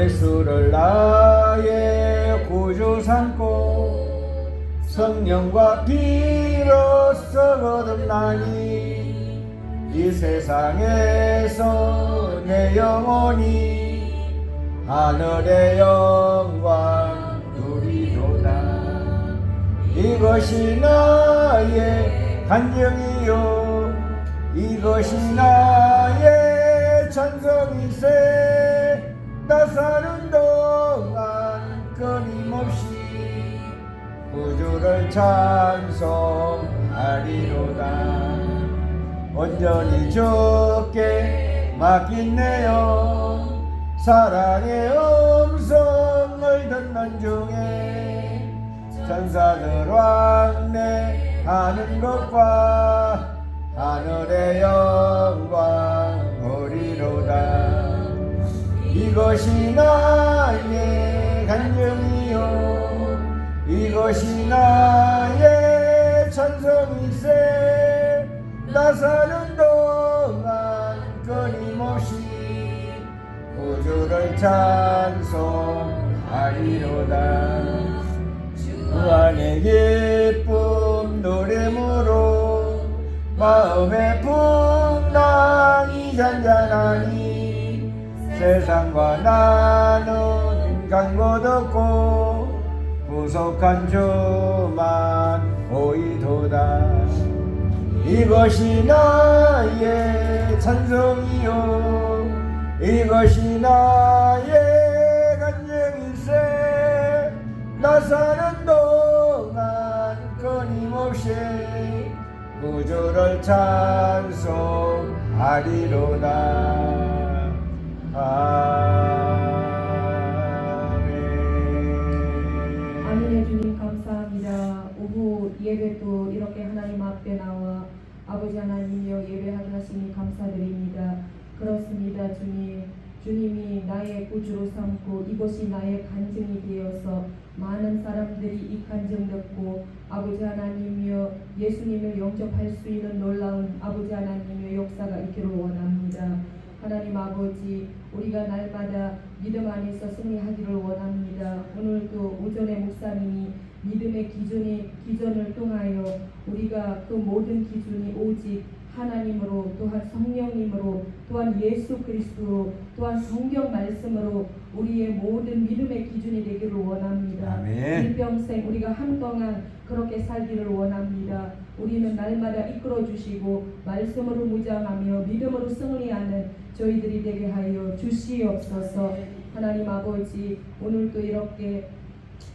예수를 나의 구주 삼고 성령과 비로소 거듭나니 이 세상에서 내 영혼이 하늘의 영광 누리도다. 이것이 나의 간증이요 이것이 나의 찬송이세. 나 사는 동안 끊임없이 구주를 찬송하리로다. 온전히 주께 맡긴네요. 사랑의 음성을 듣는 중에 천사들 왕래하는 것과 하늘의 영광 보리로다. 이것이 나의 간증이요 이것이 나의 찬송이세. 나 사는 동안 끊임없이 구주를 찬송하리로다. 그 안에 기쁨 노래무로 마음의 풍랑이 잔잔하니 세상과 나는 간곳 없고 구속한 주만 보이도다. 이것이 나의 찬송이요 이것이 나의 간증이세. 나 사는 동안 끊임없이 구주를 찬송하리로다. 아멘의 주님 감사합니다. 오후 예배도 이렇게 하나님 앞에 나와 아버지 하나님이여 예배하시니 감사드립니다. 그렇습니다. 주님이 나의 구주로 삼고 이것이 나의 간증이 되어서 많은 사람들이 이 간증 듣고 아버지 하나님이여 예수님을 영접할 수 있는 놀라운 아버지 하나님의 역사가 있기를 원합니다. 하나님 아버지, 우리가 날마다 믿음 안에서 승리하기를 원합니다. 오늘도 오전에 목사님이 믿음의 기준을 통하여 우리가 그 모든 기준이 오직 하나님으로, 또한 성령님으로, 또한 예수 그리스도로, 또한 성경 말씀으로 우리의 모든 믿음의 기준이 되기를 원합니다. 아멘. 일평생 우리가 한동안 그렇게 살기를 원합니다. 우리는 날마다 이끌어 주시고 말씀으로 무장하며 믿음으로 승리하는 저희들이 되게 하여 주시옵소서. 하나님 아버지, 오늘도 이렇게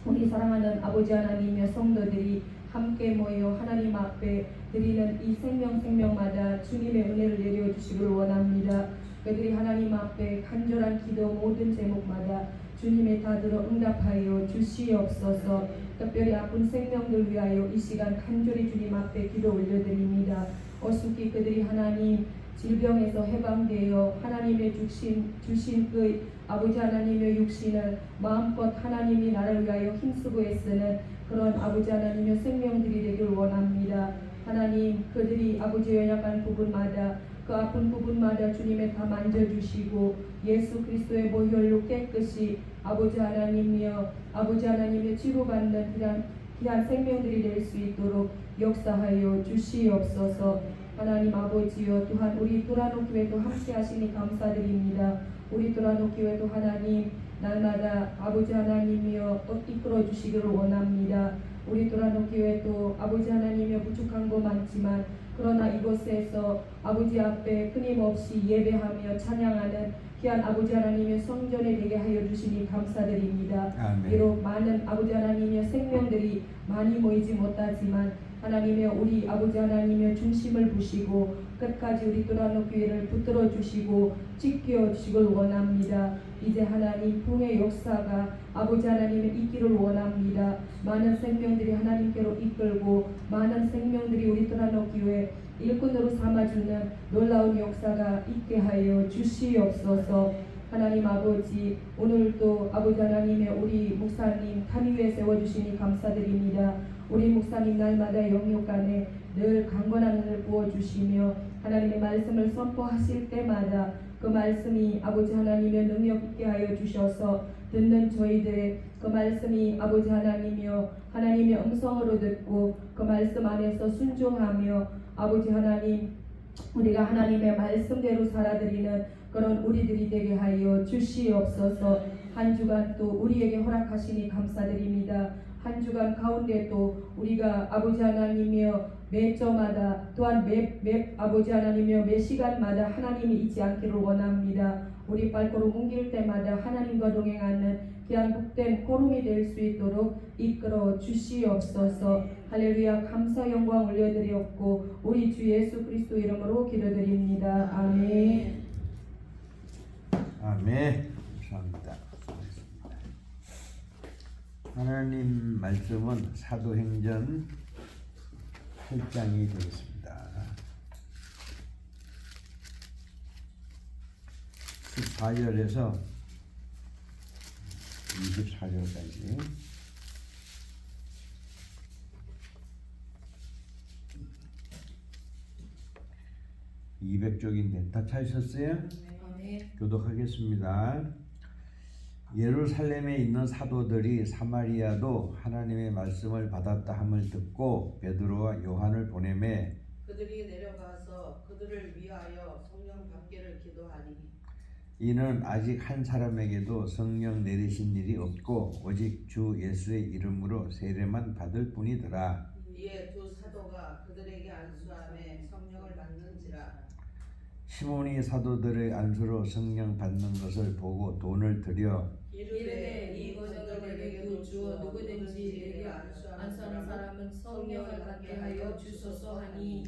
우리 사랑하는 아버지 하나님의 성도들이 함께 모여 하나님 앞에 드리는 이 생명마다 주님의 은혜를 내려주시기를 원합니다. 그들이 하나님 앞에 간절한 기도 모든 제목마다 주님의 다 들어 응답하여 주시옵소서. 특별히 아픈 생명들 위하여 이 시간 간절히 주님 앞에 기도 올려드립니다. 어수기 그들이 하나님 질병에서 해방되어 하나님의 주신 그 아버지 하나님의 육신을 마음껏 하나님이 나를 위하여 힘쓰고 애쓰는 그런 아버지 하나님의 생명들이 되길 원합니다. 하나님 그들이 아버지 연약한 부분마다 그 아픈 부분마다 주님의 다 만져주시고 예수 그리스도의 보혈로 깨끗이 아버지 하나님이여 아버지 하나님의 치료받는 귀한 생명들이 될 수 있도록 역사하여 주시옵소서. 하나님 아버지여, 또한 우리 도라노 교회도 함께 하시니 감사드립니다. 우리 도라노 교회도 하나님 날마다 아버지 하나님이여 이끌어 주시기를 원합니다. 우리 도라노 교회도 아버지 하나님이여 부족한 거 많지만 그러나 이곳에서 아버지 앞에 끊임없이 예배하며 찬양하는 귀한 아버지 하나님의 성전에 되게 하여 주시니 감사드립니다. 아멘. 비록 많은 아버지 하나님의 생명들이 많이 모이지 못하지만 하나님의 우리 아버지 하나님의 중심을 부시고 끝까지 우리 도라노 교회를 붙들어 주시고 지켜 주시길 원합니다. 이제 하나님 부흥의 역사가 아버지 하나님의 있기를 원합니다. 많은 생명들이 하나님께로 이끌고 많은 생명들이 우리 도라노 교회 일꾼으로 삼아주는 놀라운 역사가 있게 하여 주시옵소서. 하나님 아버지, 오늘도 아버지 하나님의 우리 목사님 단 위에 세워주시니 감사드립니다. 우리 목사님 날마다 영육간에 늘 강건한 은혜를 부어주시며 하나님의 말씀을 선포하실 때마다 그 말씀이 아버지 하나님의 능력 있게 하여 주셔서 듣는 저희들의 그 말씀이 아버지 하나님이여 하나님의 음성으로 듣고 그 말씀 안에서 순종하며 아버지 하나님 우리가 하나님의 말씀대로 살아드리는 그런 우리들이 되게 하여 주시옵소서. 한 주간 또 우리에게 허락하시니 감사드립니다. 한 주간 가운데 또 우리가 아버지 하나님이여 매 저마다 또한 매 아버지 하나님이여 매 시간마다 하나님이 잊지 않기를 원합니다. 우리 발걸음 옮길 때마다 하나님과 동행하는 귀한 복된 걸음이 될 수 있도록 이끌어 주시옵소서. 할렐루야. 감사 영광 올려드리옵고 우리 주 예수 그리스도 이름으로 기도드립니다. 아멘. 아멘. 감사합니다. 하나님 말씀은 사도행전 8장이 되겠습니다. 14절에서 24절까지 (200쪽인데) 다 찾으셨어요? 아멘. 교독하겠습니다. 예루살렘에 있는 사도들이 사마리아도 하나님의 말씀을 받았다 함을 듣고 베드로와 요한을 보내매 그들이 내려가서 그들을 위하여 성령 받기를 기도하니 이는 아직 한 사람에게도 성령 내리신 일이 없고 오직 주 예수의 이름으로 세례만 받을 뿐이더라. 이에 두 사도가 그들에게 안수하며 성령을 받는지라. 시몬이 사도들의 안수로 성령 받는 것을 보고 돈을 들여 이르되 이 권능을 내게 주어 누구든지 내게 안수하는 사람은 성령을 받게 하여 주소서 하니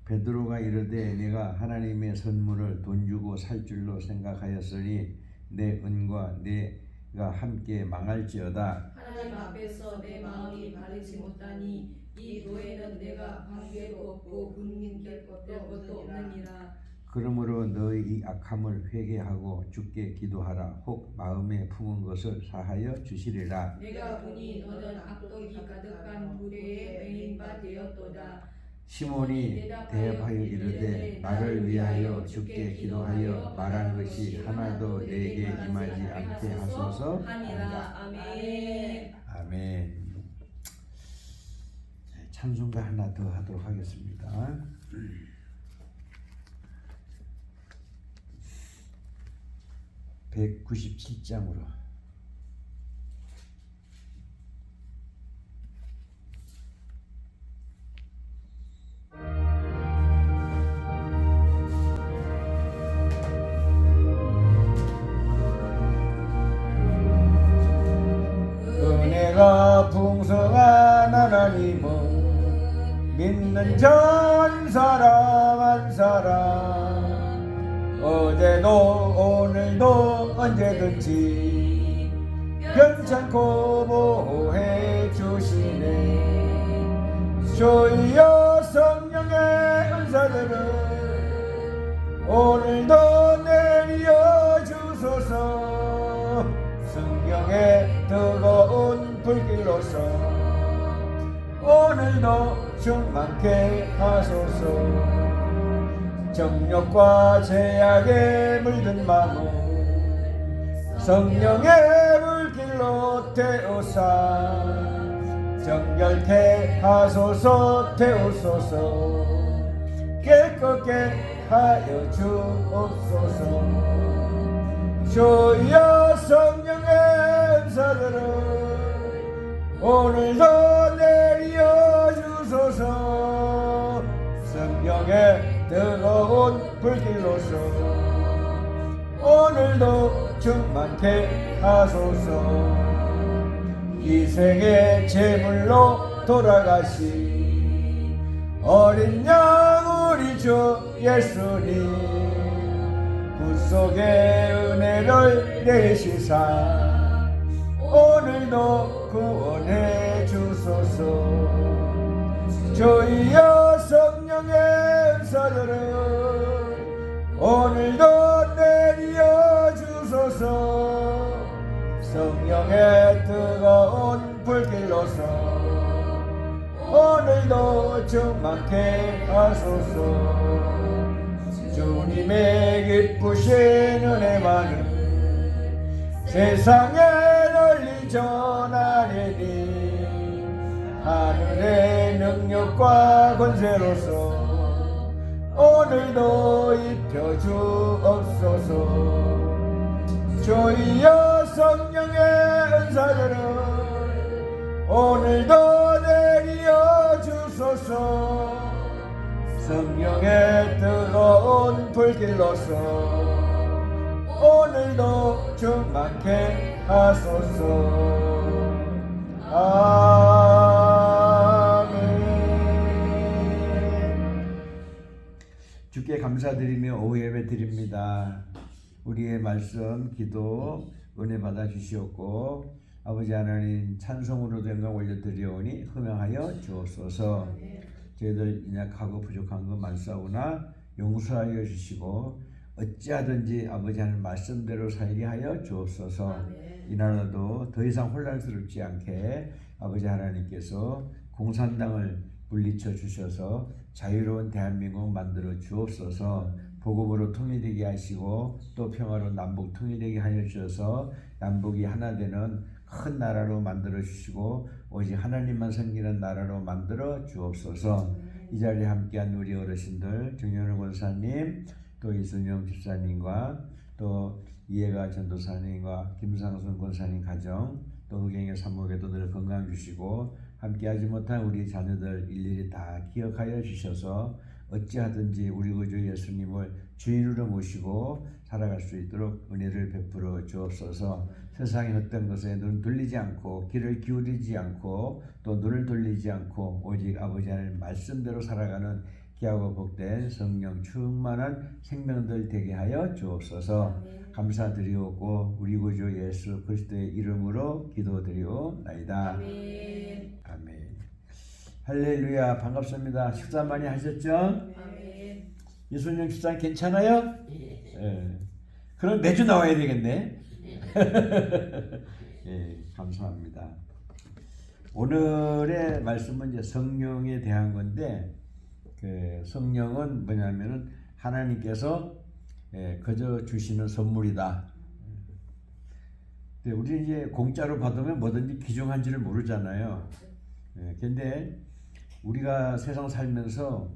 베드로가 이르되 내가 하나님의 선물을 돈 주고 살 줄로 생각하였으니 내 은과 내가 함께 망할지어다. 하나님 앞에서 내 마음이 바르지 못하니 이 도에는 내가 관계도 없고 분민될 것도 없느니라. 그러므로 너희 이 악함을 회개하고 주께 기도하라. 혹 마음에 품은 것을 사하여 주시리라. 내가 보니 너는 악독이 가득한 부레에 매인 바 되었도다. 시몬이 대답하여 이르되 나를 위하여 주께 기도하여 말한 것이 하나도 내게 임하지 않게 하소서 하니라. 아멘. 아멘. 찬송가 하나 더 하도록 하겠습니다. (197장으로) 은혜가 풍성한 하나님은 믿는 전 사람 한 사람 어제도 오늘도 언제든지 괜찮고 보호해 주시네. 주여 성령의 은사들을 오늘도 내려 주소서. 성령의 뜨거운 불길로서 오늘도 충만케 하소서. 정욕과 제약에 물든 마음을 성령의 물길로 태우사 정결케 하소서. 태우소서. 깨끗게 하여 주옵소서. 주여 성령의 은사들을 오늘도 내려 주소서. 성령의 뜨거운 불길로서 오늘도 충만케 하소서. 이 세계 제물로 돌아가신 어린 양 우리 주 예수님 구속의 은혜를 내리시사 오늘도 구원해 주소서. 주여 성령의 은사들을 오늘도 내려 주소서. 성령의 뜨거운 불길로서 오늘도 충만케 하소서. 주님의 기쁘신 은혜만을 세상에 널리 전하리니 하늘의 능력과 권세로서 오늘도 입혀주옵소서. 주여 성령의 은사들을 오늘도 내려 주소서. 성령의 뜨거운 불길로서 오늘도 충만케 하소서. 아멘. 주께 감사드리며 오후 예배 드립니다. 우리의 말씀, 기도, 은혜 받아 주시옵고 아버지 하나님 찬송으로 영광 올려드리오니 흠양하여 주옵소서. 저희들 연약하고 부족한 것 많사오나 용서하여 주시고 어찌하든지 아버지 하나님 말씀대로 살게 하여 주옵소서. 이 나라도 더 이상 혼란스럽지 않게 아버지 하나님께서 공산당을 물리쳐 주셔서 자유로운 대한민국 만들어 주옵소서. 복음으로 통일되게 하시고 또 평화로 남북 통일되게 하여 주셔서 남북이 하나 되는 큰 나라로 만들어 주시고 오직 하나님만 섬기는 나라로 만들어 주옵소서. 이 자리에 함께한 우리 어르신들 정연우 권사님 또 이순영 집사님과 또 이해가 전도사님과 김상순 권사님 가정 또 흑행의 사목에도 늘 건강 주시고 함께하지 못한 우리 자녀들 일일이 다 기억하여 주셔서 어찌하든지 우리 구주 예수님을 주인으로 모시고 살아갈 수 있도록 은혜를 베풀어 주옵소서. 세상의 헛된 것에 눈 돌리지 않고 귀를 기울이지 않고 또 눈을 돌리지 않고 오직 아버지 하나님 말씀대로 살아가는 귀하고 복된 성령 충만한 생명들 되게 하여 주옵소서. 감사드리옵고 우리 구주 예수 그리스도의 이름으로 기도드리옵나이다. 아멘. 아멘. 할렐루야. 반갑습니다. 식사 많이 하셨죠? 아멘. 이순영 집사님 괜찮아요? 예. 그럼 매주 나와야 되겠네. 예, 감사합니다. 오늘의 말씀은 이제 성령에 대한 건데 그 성령은 뭐냐면은 하나님께서 거저 주시는 선물이다. 우리 이제 공짜로 받으면 뭐든지 귀중한지를 모르잖아요. 근데 우리가 세상 살면서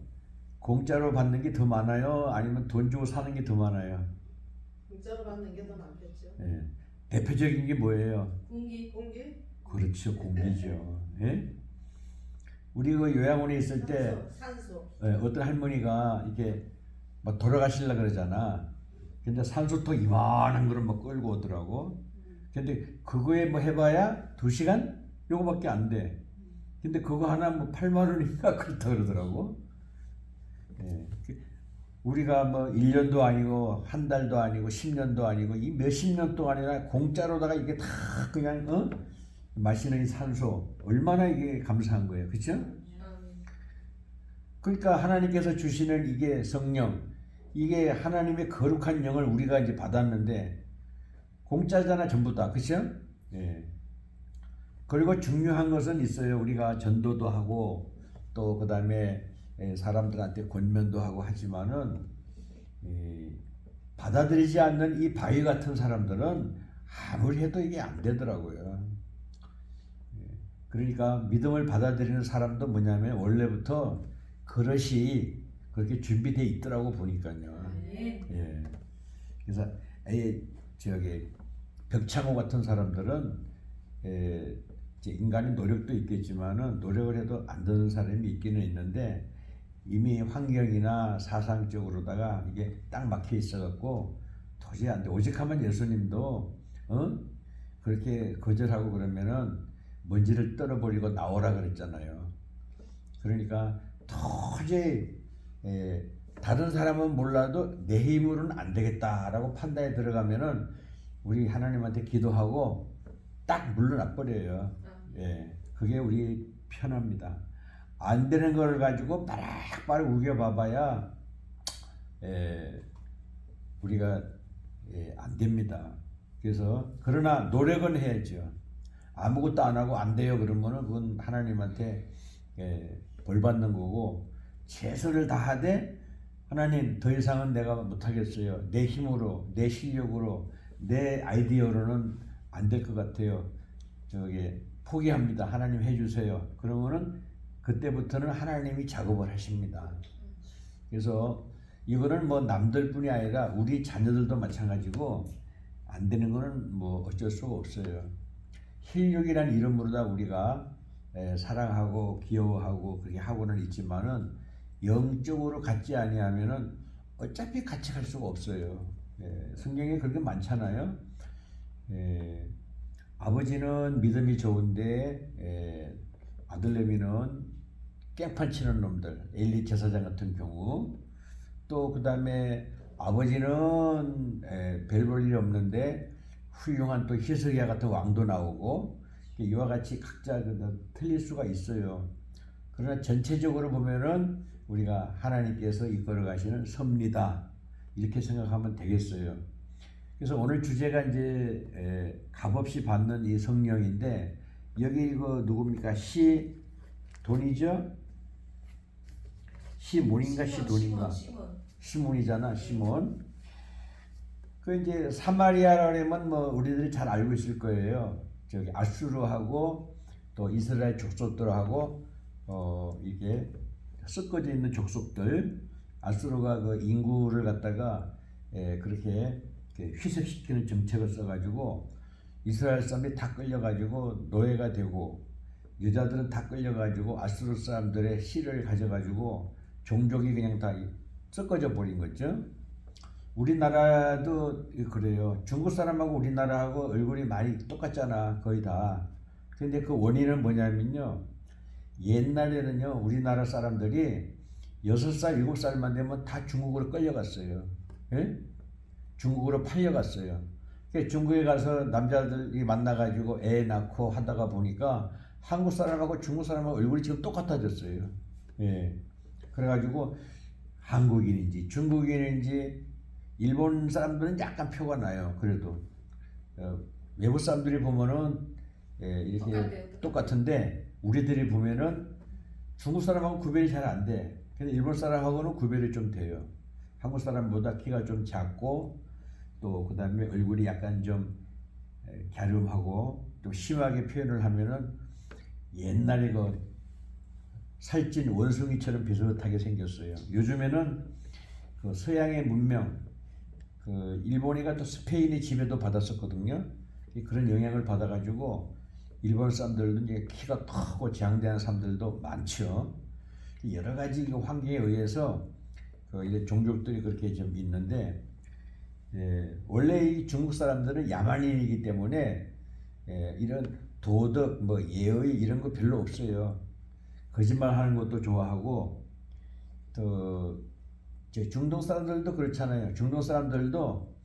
공짜로 받는 게 더 많아요? 아니면 돈 주고 사는 게 더 많아요? 공짜로 받는 게 더 많겠죠. 대표적인 게 뭐예요? 공기. 그렇죠, 공기죠. 예? 우리 그 요양원에 있을 때 산소. 어떤 할머니가 이렇게 막 돌아가시려 그러잖아. 근데 산소통 이만한 거를 막 끌고 오더라고. 근데 그거에 뭐 해봐야 2시간? 요거밖에 안 돼. 근데 그거 하나 뭐 8만 원인가 그렇다 그러더라고. 우리가 뭐 1년도 아니고 한 달도 아니고 10년도 아니고 이 몇십 년 동안이나 공짜로다가 이게 다 그냥 마시는 이 산소 얼마나 이게 감사한 거예요. 그렇죠? 그러니까 하나님께서 주시는 이게 성령, 이게 하나님의 거룩한 영을 우리가 이제 받았는데 공짜잖아 전부 다. 그렇죠? 그리고 중요한 것은 있어요. 우리가 전도도 하고 또 그다음에 사람들한테 권면도 하고 하지만은 받아들이지 않는 이 바위 같은 사람들은 아무리 해도 이게 안 되더라고요. 그러니까 믿음을 받아들이는 사람도 뭐냐면 원래부터 그릇이 그렇게 준비되어 있더라고 보니까요. 그래서 저기 벽창호 같은 사람들은 인간의 노력도 있겠지만은 노력을 해도 안 되는 사람이 있기는 있는데 이미 환경이나 사상적으로다가 이게 딱 막혀 있어갖고 도저히 안 돼. 오직하면 예수님도 그렇게 거절하고 그러면은 먼지를 떨어버리고 나오라 그랬잖아요. 그러니까 도저히 다른 사람은 몰라도 내 힘으로는 안 되겠다라고 판단에 들어가면은 우리 하나님한테 기도하고 딱 물러나 버려요. 그게 우리 편합니다. 안 되는 걸 가지고 빠락빠락 우겨봐봐야 우리가 안 됩니다. 그래서 그러나 노력은 해야죠. 아무것도 안 하고 안 돼요 그러면은 그건 하나님한테 벌 받는 거고 최선을 다하되 하나님 더 이상은 내가 못하겠어요. 내 힘으로, 내 실력으로, 내 아이디어로는 안 될 것 같아요. 저기 포기합니다. 하나님 해주세요. 그러면은 그때부터는 하나님이 작업을 하십니다. 그래서 이거는 뭐 남들뿐이 아니라 우리 자녀들도 마찬가지고 안 되는 거는 뭐 어쩔 수가 없어요. 힐육이라는 이름으로다 우리가 사랑하고 귀여워하고 그렇게 하고는 있지만은 영적으로 같지 아니하면은 어차피 같이 갈 수가 없어요. 성경에 그렇게 많잖아요. 아버지는 믿음이 좋은데 아들내미는 깽판 치는 놈들, 엘리 제사장 같은 경우, 또 그 다음에 아버지는 별 볼 일이 없는데 훌륭한 또 히스기야 같은 왕도 나오고, 이와 같이 각자 틀릴 수가 있어요. 그러나 전체적으로 보면은 우리가 하나님께서 이끌어 가시는 섭리다, 이렇게 생각하면 되겠어요. 그래서 오늘 주제가 이제 값없이 받는 이 성령인데, 여기 이거 누굽니까? 돈이죠? 시몬인가 시돈인가? 시몬이잖아, 시몬. 그 이제 사마리아라 하면 뭐 우리들이 잘 알고 있을 거예요. 저기 아수르하고 또 이스라엘 족속들하고 이게 섞어져 있는 족속들. 아수르가 그 인구를 갖다가 그렇게 희석시키는 정책을 써가지고 이스라엘 사람들이 다 끌려가지고 노예가 되고, 여자들은 다 끌려가지고 아수르 사람들의 씨를 가져가지고 종족이 그냥 다 섞어져 버린 거죠. 우리나라도 그래요. 중국 사람하고 우리나라하고 얼굴이 많이 똑같잖아, 거의 다. 근데 그 원인은 뭐냐면요, 옛날에는요 우리나라 사람들이 6살, 7살만 되면 다 중국으로 끌려갔어요. 예? 중국으로 팔려갔어요. 중국에 가서 남자들이 만나가지고 애 낳고 하다가 보니까 한국 사람하고 중국 사람하고 얼굴이 지금 똑같아졌어요. 예. 그래가지고 한국인인지 중국인인지 일본 사람들은 약간 표가 나요. 그래도 외국 사람들이 보면은 이렇게 똑같은데 우리들이 보면은 중국 사람하고 구별이 잘 안 돼. 근데 일본 사람하고는 구별이 좀 돼요. 한국 사람보다 키가 좀 작고, 또 그 다음에 얼굴이 약간 좀 갸름하고 좀 심하게 표현을 하면은 옛날에 그 살찐 원숭이처럼 비슷하게 생겼어요. 요즘에는 그 서양의 문명, 그 일본이가 또 스페인의 지배도 받았었거든요. 그런 영향을 받아가지고 일본 사람들도 이제 키가 크고 장대한 사람들도 많죠. 여러 가지 환경에 의해서 그 종족들이 그렇게 좀 있는데, 원래 이 중국 사람들은 야만인이기 때문에 이런 도덕, 뭐 예의 이런 거 별로 없어요. 거짓말하는 것도 좋아하고, 또 중동 사람들도 그렇잖아요. 중동 사람들도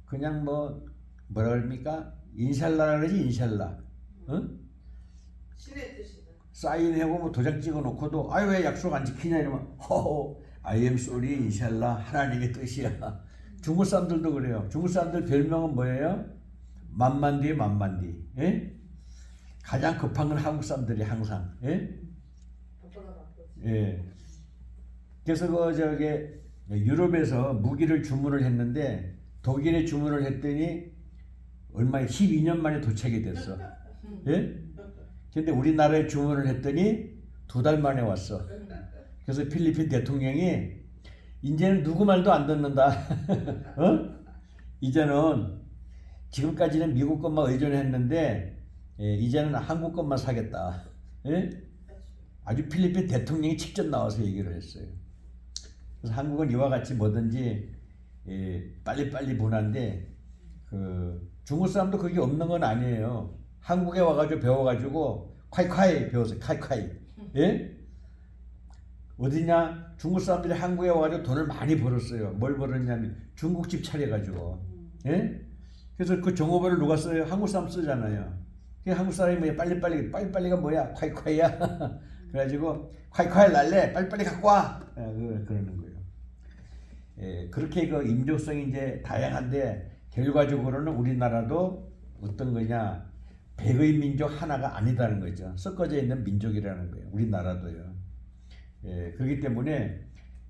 그냥 뭐라 그럽니까? 인샬라라 그러지, 인샬라. 응? 신의 뜻이다. 사인하고 뭐 도장 찍어 놓고도 아유 왜 약속 안 지키냐 이러면 허허 I am sorry 인샬라, 하나님의 뜻이야. 중국 사람들도 그래요. 중국 사람들 별명은 뭐예요? 만만디 만만디. 예? 가장 급한 건 한국 사람들이 항상. 예? 예. 그래서 유럽에서 무기를 주문을 했는데 독일에 주문을 했더니 얼마에 12년 만에 도착이 됐어. 예? 근데 우리나라에 주문을 했더니 2달 만에 왔어. 그래서 필리핀 대통령이 이제는 누구 말도 안 듣는다. 이제는 지금까지는 미국 것만 의존했는데 이제는 한국 것만 사겠다. 예? 아주 필리핀 대통령이 직접 나와서 얘기를 했어요. 그래서 한국은 이와 같이 뭐든지 빨리빨리 분한데 중국 사람도 그게 없는 건 아니에요. 한국에 와가지고 배워가지고 콰이콰이 배웠어요. 콰이콰이. 예? 어디냐? 중국 사람들이 한국에 와가지고 돈을 많이 벌었어요. 뭘 벌었냐면 중국집 차려가지고. 예? 그래서 그 종업원을 누가 써요? 한국 사람 쓰잖아요. 한국 사람이 뭐야? 빨리빨리가 뭐야? 콰이콰이야. 그래가지고 콰이콰이 날래? 빨리빨리 갖고 와. 그러는 거예요. 그렇게 그 민족성이 이제 다양한데 결과적으로는 우리나라도 어떤 거냐? 백의 민족 하나가 아니다는 거죠. 섞어져 있는 민족이라는 거예요. 우리나라도요. 그렇기 때문에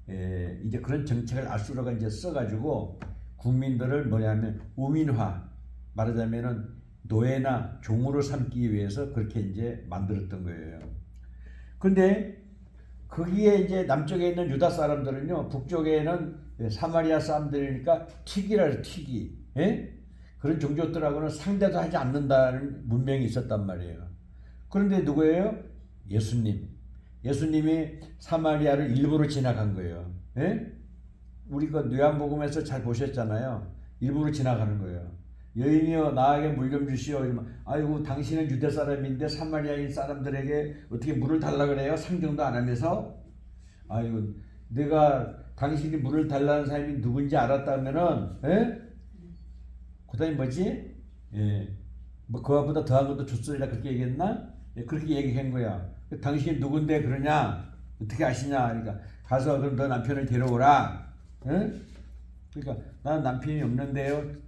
이제 그런 정책을 아수르가 이제 써가지고 국민들을 뭐냐면 우민화, 말하자면은 노예나 종으로 삼기 위해서 그렇게 이제 만들었던 거예요. 근데 거기에 이제 남쪽에 있는 유다 사람들은요, 북쪽에는 사마리아 사람들이니까 튀기라 튀기, 예? 그런 종족들하고는 상대도 하지 않는다는 문명이 있었단 말이에요. 그런데 누구예요? 예수님. 예수님이 사마리아를 일부러 지나간 거예요. 예? 우리 그 요한복음에서 잘 보셨잖아요. 일부러 지나가는 거예요. 여인이여 나에게 물 좀 주시오. 이러면 아이고 당신은 유대 사람인데 사마리아인 사람들에게 어떻게 물을 달라 그래요? 상정도 안 하면서 아이고 내가 당신이 물을 달라는 사람이 누군지 알았다면은 예? 그다음에 뭐지? 예. 뭐 그거보다 더한 것도 줬으리라 그렇게 얘기했나? 예, 그렇게 얘기한 거야. 당신이 누군데 그러냐? 어떻게 아시냐? 그러니까 가서 그럼 너 남편을 데려오라. 예? 그러니까 나는 남편이 없는데요.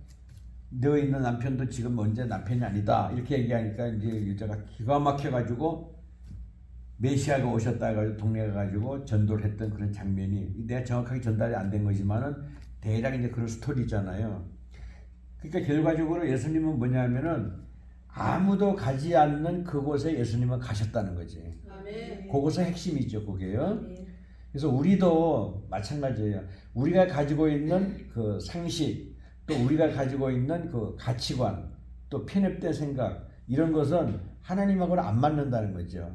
너 있는 남편도 지금 언제 남편이 아니다 이렇게 얘기하니까 이제 여자가 기가 막혀가지고 메시아가 오셨다 해가지고 동네에 가가지고 전도를 했던 그런 장면이 내가 정확하게 전달이 안 된 거지만은 대략 이제 그런 스토리잖아요. 그러니까 결과적으로 예수님은 뭐냐면은 아무도 가지 않는 그곳에 예수님은 가셨다는 거지. 아멘. 그것이 핵심이죠, 그게요. 그래서 우리도 마찬가지예요. 우리가 가지고 있는 그 상식, 또 우리가 가지고 있는 그 가치관, 또 편협된 생각 이런 것은 하나님하고는 안 맞는다는 거죠.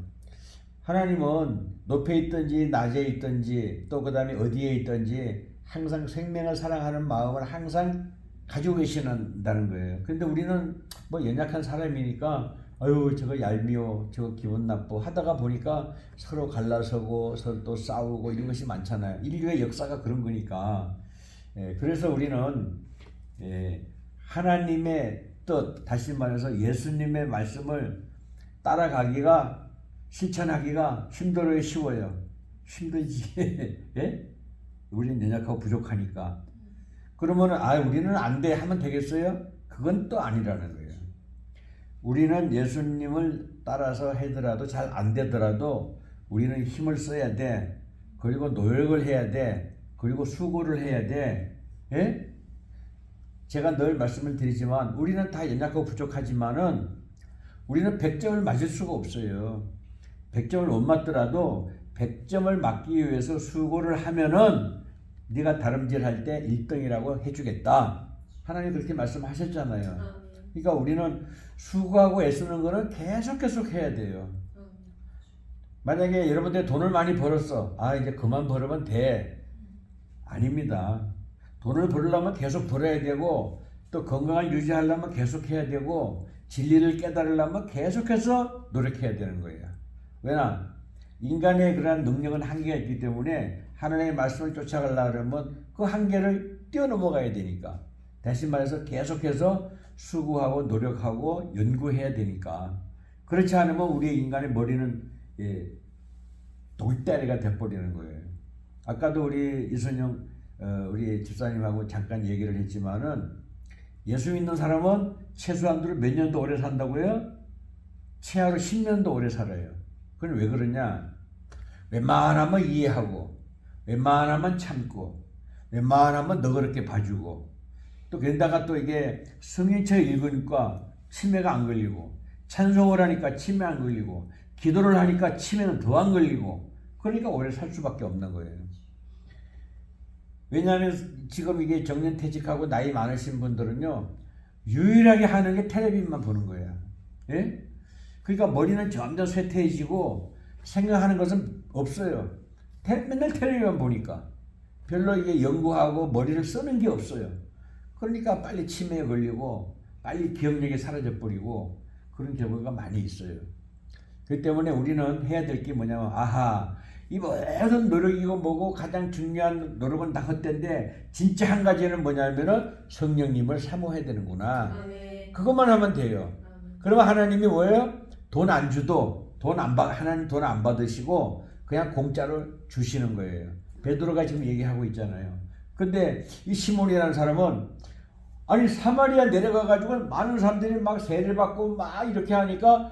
하나님은 높에 있든지 낮에 있든지 또 그 다음에 어디에 있든지 항상 생명을 사랑하는 마음을 항상 가지고 계신다는 거예요. 그런데 우리는 뭐 연약한 사람이니까 아유 저거 얄미워 저거 기분 나빠 하다가 보니까 서로 갈라서고 서로 또 싸우고 이런 것이 많잖아요. 인류의 역사가 그런 거니까. 그래서 우리는 하나님의 뜻, 다시 말해서 예수님의 말씀을 따라가기가 실천하기가 힘들어요, 쉬워요? 힘들지. 예? 우리는 연약하고 부족하니까. 그러면은 우리는 안 돼 하면 되겠어요? 그건 또 아니라는 거예요. 우리는 예수님을 따라서 하더라도 잘 안 되더라도 우리는 힘을 써야 돼. 그리고 노력을 해야 돼. 그리고 수고를 해야 돼. 예? 제가 늘 말씀을 드리지만 우리는 다 연약하고 부족하지만은 우리는 100점을 맞을 수가 없어요. 100점을 못 맞더라도 100점을 맞기 위해서 수고를 하면은 네가 다름질할 때 1등이라고 해주겠다. 하나님 그렇게 말씀하셨잖아요. 그러니까 우리는 수고하고 애쓰는 거는 계속 해야 돼요. 만약에 여러분들 돈을 많이 벌었어. 이제 그만 벌으면 돼. 아닙니다. 돈을 벌려면 계속 벌어야 되고 또 건강을 유지하려면 계속 해야 되고 진리를 깨달으려면 계속해서 노력해야 되는 거예요. 왜냐? 인간의 그러한 능력은 한계가 있기 때문에 하나님의 말씀을 쫓아가려고 하면 그 한계를 뛰어넘어가야 되니까. 다시 말해서 계속해서 수고하고 노력하고 연구해야 되니까. 그렇지 않으면 우리 인간의 머리는 돌다리가 돼버리는 거예요. 아까도 우리 이선영 우리 집사님하고 잠깐 얘기를 했지만은 예수 믿는 사람은 최소한으로 몇 년도 오래 산다고요? 최하로 10년도 오래 살아요. 그건 왜 그러냐? 웬만하면 이해하고 웬만하면 참고 웬만하면 너그럽게 봐주고 또 게다가 또 이게 성인책 읽으니까 치매가 안 걸리고 찬송을 하니까 치매 안 걸리고 기도를 하니까 치매는 더 안 걸리고 그러니까 오래 살 수밖에 없는 거예요. 왜냐하면 지금 이게 정년퇴직하고 나이 많으신 분들은요 유일하게 하는 게 텔레비전만 보는 거예요. 예? 그러니까 머리는 점점 쇠퇴해지고 생각하는 것은 없어요. 맨날 텔레비전 보니까 별로 이게 연구하고 머리를 쓰는 게 없어요. 그러니까 빨리 치매에 걸리고 빨리 기억력이 사라져 버리고 그런 경우가 많이 있어요. 그렇기 때문에 우리는 해야 될 게 뭐냐면 이 모든 노력이고 뭐고 가장 중요한 노력은 다 헛된데 진짜 한 가지는 뭐냐면은 성령님을 사모해야 되는구나. 그것만 하면 돼요. 그러면 하나님이 뭐예요? 돈 안 주도 하나님 돈 안 받으시고 그냥 공짜로 주시는 거예요. 베드로가 지금 얘기하고 있잖아요. 근데 이 시몬이라는 사람은 사마리아 내려가가지고 많은 사람들이 막 세례 받고 막 이렇게 하니까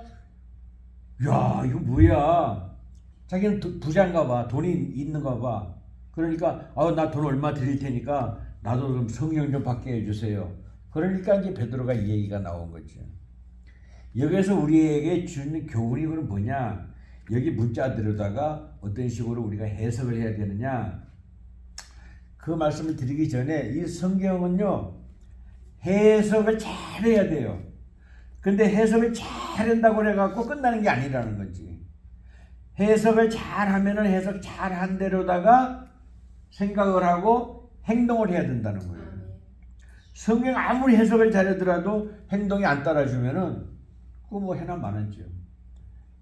야 이거 뭐야? 자기는 부자인가 봐. 돈이 있는가 봐. 그러니까 나 돈 얼마 드릴 테니까 나도 좀 성령 좀 받게 해주세요. 그러니까 이제 베드로가 이 얘기가 나온 거죠. 여기서 우리에게 주는 교훈이 그럼 뭐냐? 여기 문자대로다가 어떤 식으로 우리가 해석을 해야 되느냐? 그 말씀을 드리기 전에 이 성경은요, 해석을 잘 해야 돼요. 근데 해석을 잘 한다고 해갖고 끝나는 게 아니라는 거지. 해석을 잘 하면은 해석 잘 한 대로다가 생각을 하고 행동을 해야 된다는 거예요. 성경 아무리 해석을 잘하더라도 행동이 안 따라주면은 그거 뭐 해나 마나죠.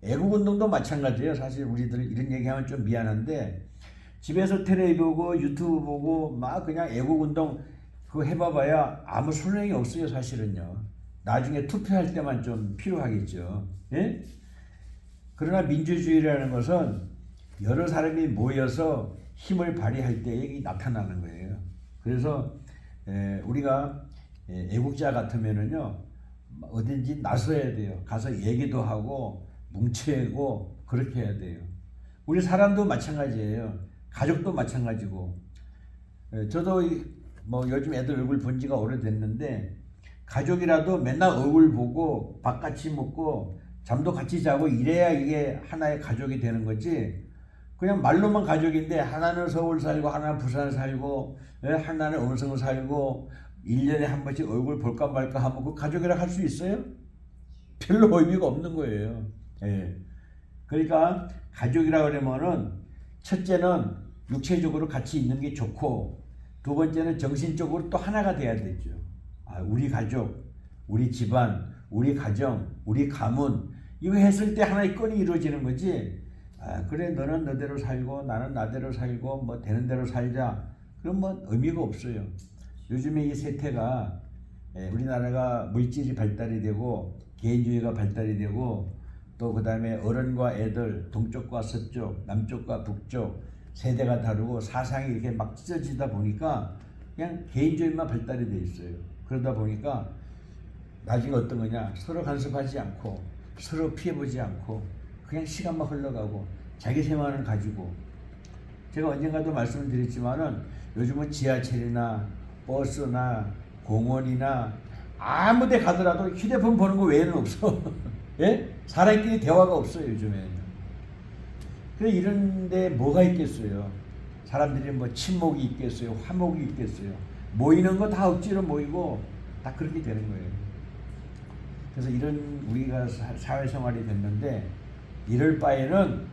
애국운동도 마찬가지예요. 사실 우리들 이런 얘기하면 좀 미안한데 집에서 텔레비 보고 유튜브 보고 막 그냥 애국운동 그거 해봐봐야 아무 소용이 없어요. 사실은요. 나중에 투표할 때만 좀 필요하겠죠. 예? 그러나 민주주의라는 것은 여러 사람이 모여서 힘을 발휘할 때 이게 나타나는 거예요. 그래서 우리가 애국자 같으면은요 어딘지 나서야 돼요. 가서 얘기도 하고 뭉치고 그렇게 해야 돼요. 우리 사람도 마찬가지예요. 가족도 마찬가지고. 저도 뭐 요즘 애들 얼굴 본 지가 오래됐는데 가족이라도 맨날 얼굴 보고 밥 같이 먹고 잠도 같이 자고 이래야 이게 하나의 가족이 되는 거지. 그냥 말로만 가족인데 하나는 서울 살고 하나는 부산 살고 하나는 음성 살고 1년에 한 번씩 얼굴 볼까 말까 하면 그 가족이라 할 수 있어요? 별로 의미가 없는 거예요. 예. 그러니까 가족이라 그러면은 첫째는 육체적으로 같이 있는 게 좋고 두 번째는 정신적으로 또 하나가 돼야 되죠. 우리 가족, 우리 집안, 우리 가정, 우리 가문 이거 했을 때 하나의 건이 이루어지는 거지. 그래 너는 너대로 살고 나는 나대로 살고 뭐 되는 대로 살자. 그럼 뭐 의미가 없어요. 요즘에 이 세태가 우리나라가 물질이 발달이 되고 개인주의가 발달이 되고 또 그 다음에 어른과 애들 동쪽과 서쪽 남쪽과 북쪽 세대가 다르고 사상이 이렇게 막 찢어지다 보니까 그냥 개인주의만 발달이 돼 있어요. 그러다 보니까 나중에 어떤 거냐 서로 간섭하지 않고 서로 피해보지 않고 그냥 시간만 흘러가고 자기 생활을 가지고 제가 언젠가도 말씀을 드렸지만은 요즘은 지하철이나 버스나 공원이나 아무 데 가더라도 휴대폰 보는 거 외에는 없어. 예? 사람끼리 대화가 없어요 요즘에. 그래 이런 데 뭐가 있겠어요. 사람들이 뭐 친목이 있겠어요. 화목이 있겠어요. 모이는 거 다 억지로 모이고 다 그렇게 되는 거예요. 그래서 이런 우리가 사회생활이 됐는데 이럴 바에는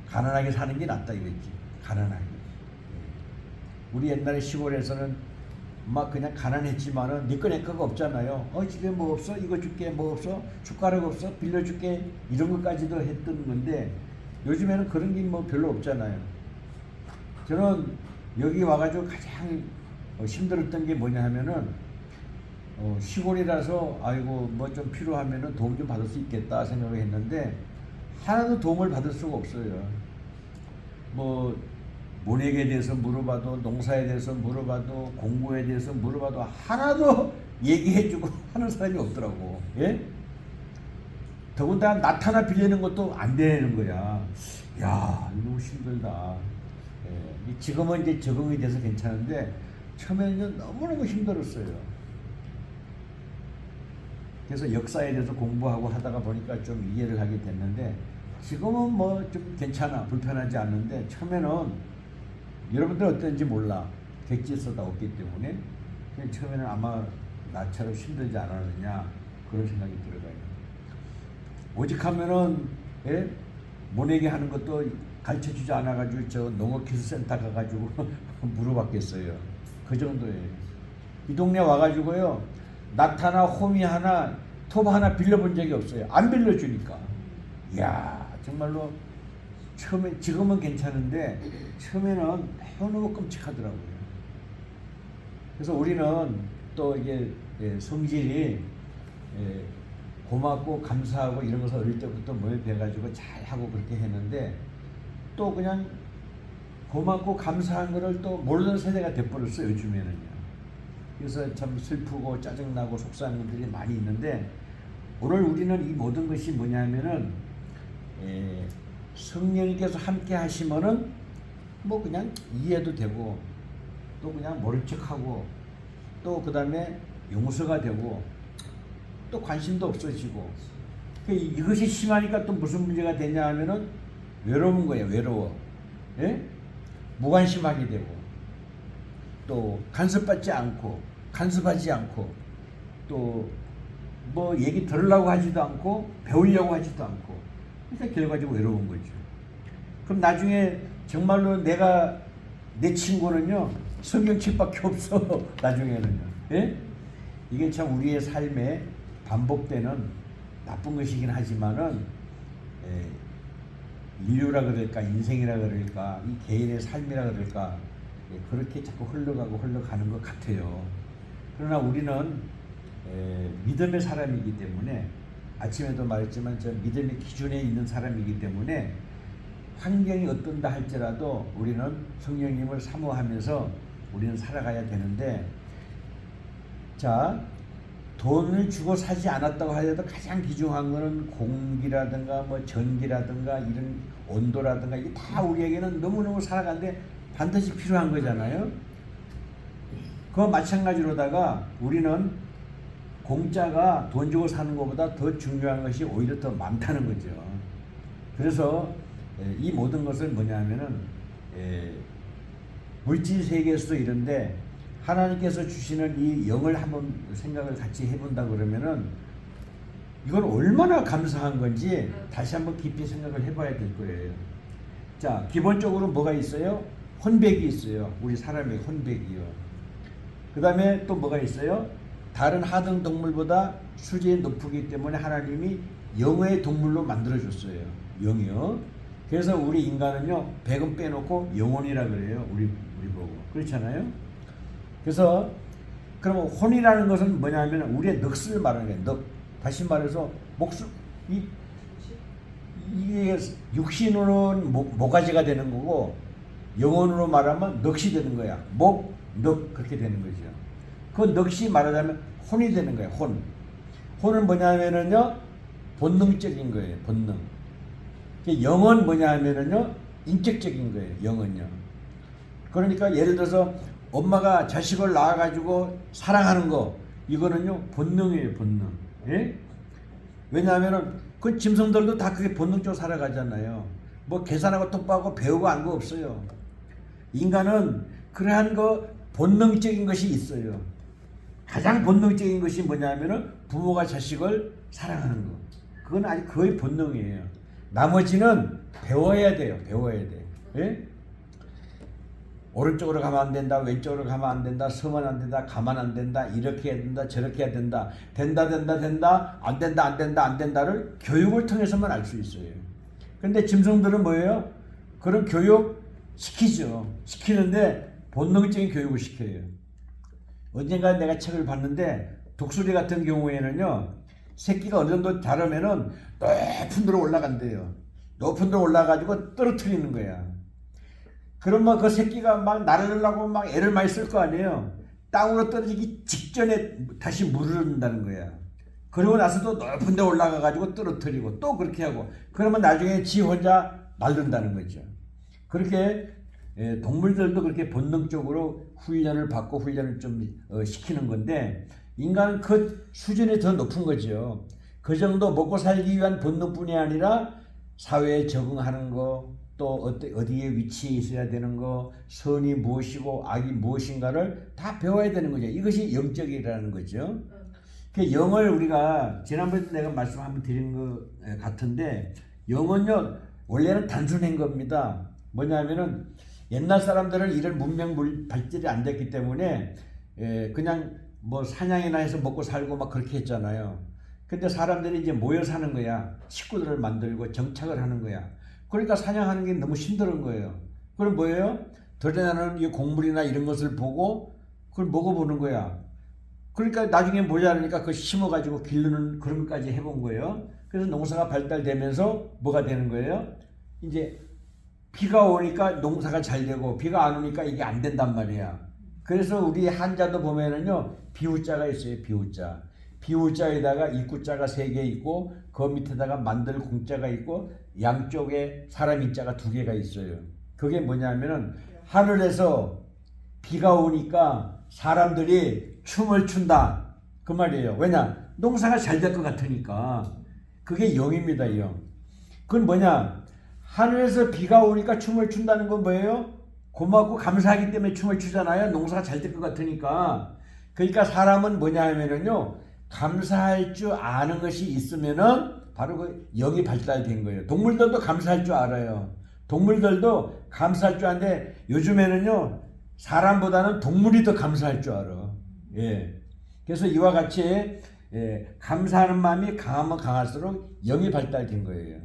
가난하게 사는 게 낫다 이거지. 가난하게. 우리 옛날에 시골에서는 막 그냥 가난했지만은 네 거 내 거가 없잖아요. 집에 뭐 없어? 이거 줄게. 뭐 없어? 숟가락 없어? 빌려줄게. 이런 것까지도 했던 건데 요즘에는 그런 게 뭐 별로 없잖아요. 저는 여기 와가지고 가장 힘들었던 게 뭐냐 하면은 시골이라서 아이고 뭐 좀 필요하면은 도움 좀 받을 수 있겠다 생각을 했는데 하나도 도움을 받을 수가 없어요. 뭐 모내기에 대해서 물어봐도 농사에 대해서 물어봐도 공부에 대해서 물어봐도 하나도 얘기해주고 하는 사람이 없더라고. 예? 더군다나 나타나 빌리는 것도 안 되는 거야. 야 이거 너무 힘들다. 예. 지금은 이제 적응이 돼서 괜찮은데 처음에는 너무너무 힘들었어요. 그래서 역사에 대해서 공부하고 하다가 보니까 좀 이해를 하게 됐는데 지금은 뭐 좀 괜찮아. 불편하지 않는데 처음에는 여러분들 어떤지 몰라. 객지서다 없기 때문에 처음에는 아마 나처럼 힘들지 않았느냐 그런 생각이 들어가요. 오직 하면은 모내기 하는 것도 가르쳐주지 않아가지고 저 농업기술센터 가가지고 물어봤겠어요. 그 정도예요. 이 동네 와가지고요 낙타나 호미 하나 톱 하나 빌려본 적이 없어요. 안 빌려주니까. 이야 정말로 처음에 지금은 괜찮은데 처음에는 너무 끔찍하더라고요. 그래서 우리는 또 이게 성질이 고맙고 감사하고 이런 것을 어릴 때부터 모여돼가지고 잘하고 그렇게 했는데 또 그냥 고맙고 감사한 거를 또 모르는 세대가 돼버렸어요 요즘에는요. 그래서 참 슬프고 짜증나고 속상한 분들이 많이 있는데 오늘 우리는 이 모든 것이 뭐냐면은 성령님께서 함께 하시면은 뭐 그냥 이해도 되고 또 그냥 모른 척하고 또 그 다음에 용서가 되고 또 관심도 없어지고 이것이 심하니까 또 무슨 문제가 되냐 하면은 외로운 거예요. 외로워. 예? 무관심하게 되고 또 간섭받지 않고 간섭하지 않고 또 뭐 얘기 들으려고 하지도 않고 배우려고 하지도 않고 그러니까 결과적으로 외로운 거죠. 그럼 나중에 정말로 내 친구는요 성경책밖에 없어. 나중에는요. 예? 이게 참 우리의 삶에 반복되는 나쁜 것이긴 하지만은 인류라 그럴까 인생이라 그럴까 이 개인의 삶이라 그럴까 그렇게 자꾸 흘러가는 것 같아요. 그러나 우리는 믿음의 사람이기 때문에 아침에도 말했지만 저 믿음의 기준에 있는 사람이기 때문에 환경이 어떤다 할지라도 우리는 성령님을 사모하면서 우리는 살아가야 되는데 자 돈을 주고 사지 않았다고 하더라도 가장 귀중한 거는 공기라든가 뭐 전기라든가 이런 온도라든가 이게 다 우리에게는 너무너무 살아가는데 반드시 필요한 거잖아요. 그와 마찬가지로다가 우리는 공짜가 돈 주고 사는 것보다 더 중요한 것이 오히려 더 많다는 거죠. 그래서 이 모든 것을 뭐냐면은 물질 세계에서도 이런데 하나님께서 주시는 이 영을 한번 생각을 같이 해본다 그러면은 이건 얼마나 감사한 건지 다시 한번 깊이 생각을 해봐야 될 거예요. 자, 기본적으로 뭐가 있어요? 혼백이 있어요. 우리 사람의 혼백이요. 그 다음에 또 뭐가 있어요? 다른 하등 동물보다 수준이 높기 때문에 하나님이 영의 동물로 만들어줬어요. 영이요. 그래서 우리 인간은요, 백은 빼놓고 영혼이라 그래요. 우리 보고. 그렇잖아요? 그래서, 그러면 혼이라는 것은 뭐냐면 우리의 넋을 말하는 거예요. 넋. 다시 말해서, 이게 육신으로는 모가지가 되는 거고, 영혼으로 말하면 넋이 되는 거야. 목, 넋, 그렇게 되는 거죠. 그 넋이 말하자면 혼이 되는 거예요. 혼은 뭐냐면은요, 본능적인 거예요. 본능. 영은 뭐냐면은요, 인격적인 거예요. 영은요. 그러니까 예를 들어서 엄마가 자식을 낳아가지고 사랑하는 거, 이거는요, 본능이에요. 본능. 예? 왜냐하면은 그 짐승들도 다 그게 본능적으로 살아가잖아요. 뭐 계산하고 똑바하고 배우고 안 거 없어요. 인간은 그러한 거 본능적인 것이 있어요. 가장 본능적인 것이 뭐냐면은 부모가 자식을 사랑하는 거. 그건 아직 거의 본능이에요. 나머지는 배워야 돼요. 배워야 돼. 예? 오른쪽으로 가면 안 된다. 왼쪽으로 가면 안 된다. 서면 안 된다. 가면 안 된다. 이렇게 해야 된다. 저렇게 해야 된다. 된다. 안 된다. 안 된다를 교육을 통해서만 알 수 있어요. 근데 짐승들은 뭐예요? 그런 교육 시키죠. 시키는데 본능적인 교육을 시켜요. 언젠가 내가 책을 봤는데 독수리 같은 경우에는요, 새끼가 어느 정도 자라면은 높은 데로 올라간대요. 높은 데로 올라가지고 떨어뜨리는 거야. 그러면 그 새끼가 막 날으려고 막 애를 많이 쓸 거 아니에요. 땅으로 떨어지기 직전에 다시 물을 넣는다는 거야. 그러고 나서도 높은 데 올라가가지고 떨어뜨리고 또 그렇게 하고 그러면 나중에 지 혼자 날른다는 거죠. 그렇게 동물들도 그렇게 본능적으로 훈련을 받고 훈련을 좀 시키는 건데 인간은 그 수준이 더 높은 거죠. 그 정도 먹고 살기 위한 본능뿐이 아니라 사회에 적응하는 거, 또 어디에 위치해 있어야 되는 거, 선이 무엇이고 악이 무엇인가를 다 배워야 되는 거죠. 이것이 영적이라는 거죠. 그 영을 우리가 지난번에 내가 말씀 한번 드린 것 같은데 영은요 원래는 단순한 겁니다. 뭐냐면은 옛날 사람들은 이런 문명 발달이 안 됐기 때문에 그냥 뭐 사냥이나 해서 먹고 살고 막 그렇게 했잖아요. 근데 사람들이 이제 모여 사는 거야. 식구들을 만들고 정착을 하는 거야. 그러니까 사냥하는 게 너무 힘든 거예요. 그럼 뭐예요? 드러나는 이 곡물이나 이런 것을 보고 그걸 먹어보는 거야. 그러니까 나중에 모자라니까 그걸 심어가지고 기르는 그런 것까지 해본 거예요. 그래서 농사가 발달되면서 뭐가 되는 거예요? 이제 비가 오니까 농사가 잘 되고 비가 안 오니까 이게 안 된단 말이야. 그래서 우리 한자도 보면은요 비우자가 있어요. 비우자. 비우자에다가 입구자가 3개 있고 그 밑에다가 만들 공자가 있고 양쪽에 사람 인자가 2개가 있어요. 그게 뭐냐면은 하늘에서 비가 오니까 사람들이 춤을 춘다 그 말이에요. 왜냐? 농사가 잘 될 것 같으니까. 그게 영입니다. 영. 그건 뭐냐? 하늘에서 비가 오니까 춤을 춘다는 건 뭐예요? 고맙고 감사하기 때문에 춤을 추잖아요. 농사가 잘 될 것 같으니까. 그러니까 사람은 뭐냐 하면은요, 감사할 줄 아는 것이 있으면은 바로 그 영이 발달된 거예요. 동물들도 감사할 줄 알아요. 동물들도 감사할 줄 아는데 요즘에는요, 사람보다는 동물이 더 감사할 줄 알아. 예. 그래서 이와 같이 감사하는 마음이 강하면 강할수록 영이 발달된 거예요.